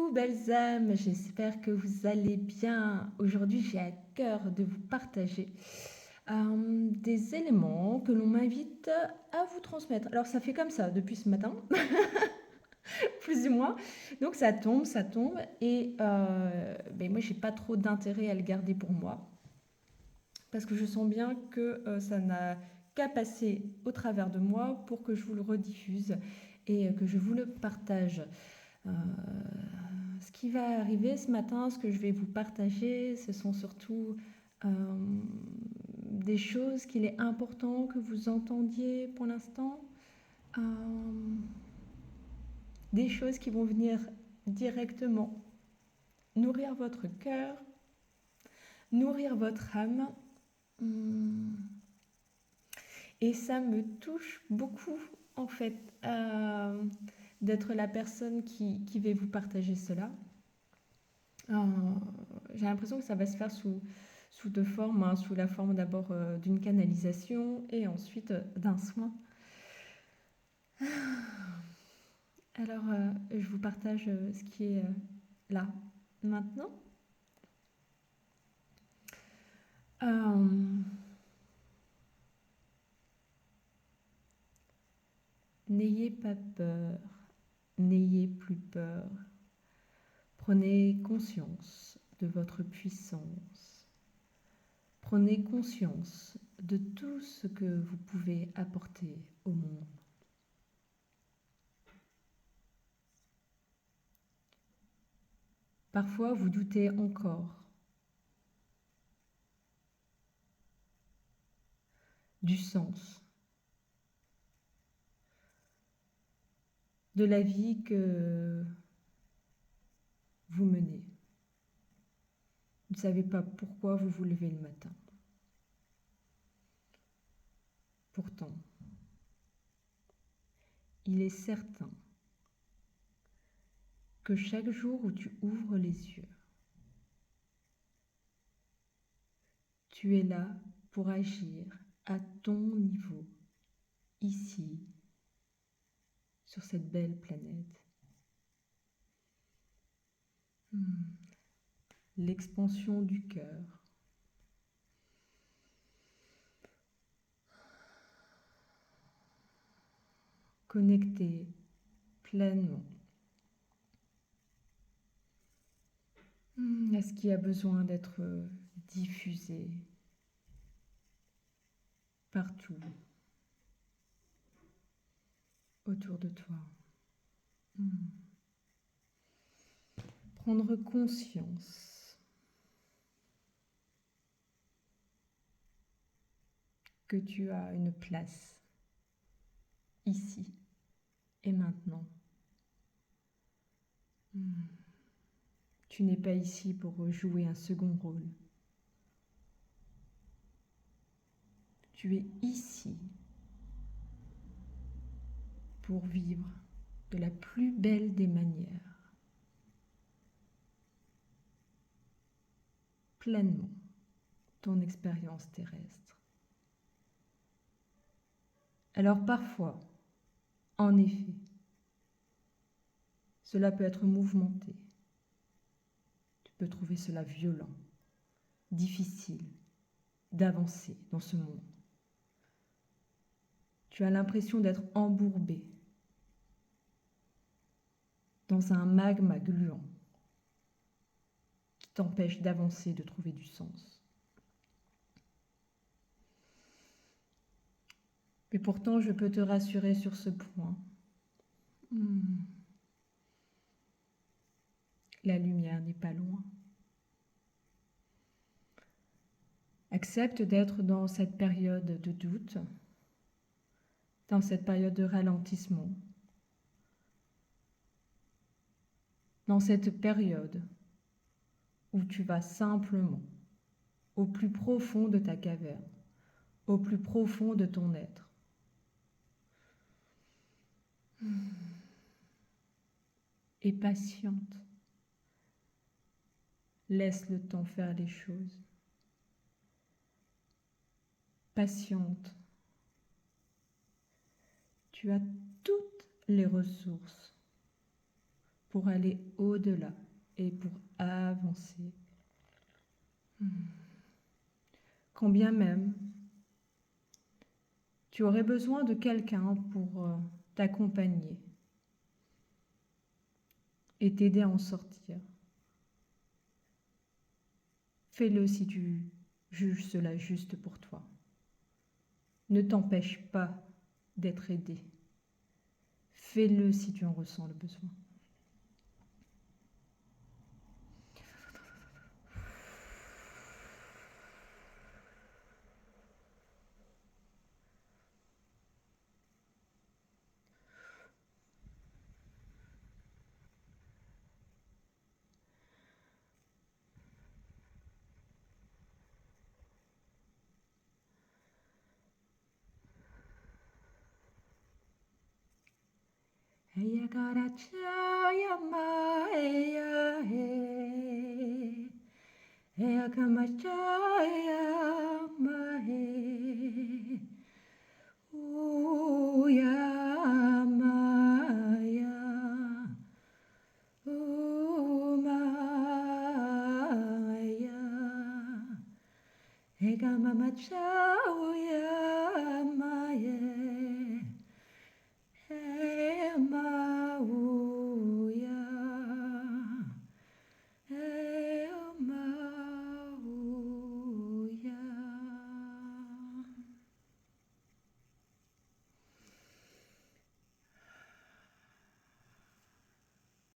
Coucou belles âmes, j'espère que vous allez bien. Aujourd'hui, j'ai à cœur de vous partager des éléments que l'on m'invite à vous transmettre. Alors ça fait comme ça depuis ce matin, plus ou moins. Donc ça tombe. Et ben moi, j'ai pas trop d'intérêt à le garder pour moi parce que je sens bien que ça n'a qu'à passer au travers de moi pour que je vous le rediffuse et que je vous le partage. Euh, Ce qui va arriver ce matin, ce que je vais vous partager, ce sont surtout euh, des choses qu'il est important que vous entendiez pour l'instant, euh, des choses qui vont venir directement nourrir votre cœur, nourrir votre âme. Et ça me touche beaucoup en fait d'être la personne qui va vous partager cela. Euh, j'ai l'impression que ça va se faire sous deux formes, hein, sous la forme d'abord d'une canalisation et ensuite d'un soin. Alors, je vous partage ce qui est là, maintenant. Euh, N'ayez pas peur, n'ayez plus peur. Prenez conscience de votre puissance. Prenez conscience de tout ce que vous pouvez apporter au monde. Parfois, vous doutez encore du sens de la vie que vous menez. Vous ne savez pas pourquoi vous vous levez le matin. Pourtant, il est certain que chaque jour où tu ouvres les yeux, tu es là pour agir à ton niveau, ici, sur cette belle planète. L'expansion du cœur. Connecté pleinement à ce qui a besoin d'être diffusé partout autour de toi. Prendre conscience que tu as une place ici et maintenant. Tu n'es pas ici pour jouer un second rôle. Tu es ici pour vivre de la plus belle des manières, pleinement, ton expérience terrestre. Alors parfois, en effet, cela peut être mouvementé. Tu peux trouver cela violent, difficile d'avancer dans ce monde. Tu as l'impression d'être embourbé dans un magma gluant qui t'empêche d'avancer, de trouver du sens. Mais pourtant, je peux te rassurer sur ce point. La lumière n'est pas loin. Accepte d'être dans cette période de doute, dans cette période de ralentissement, dans cette période où tu vas simplement au plus profond de ta caverne, au plus profond de ton être. Et patiente. Laisse le temps faire les choses. Patiente. Tu as toutes les ressources pour aller au-delà et pour avancer. Quand bien même tu aurais besoin de quelqu'un pour t'accompagner et t'aider à en sortir, fais-le si tu juges cela juste pour toi. Ne t'empêche pas d'être aidé. Fais-le si tu en ressens le besoin. Eya karachaya ma eya he, eya kamachaya.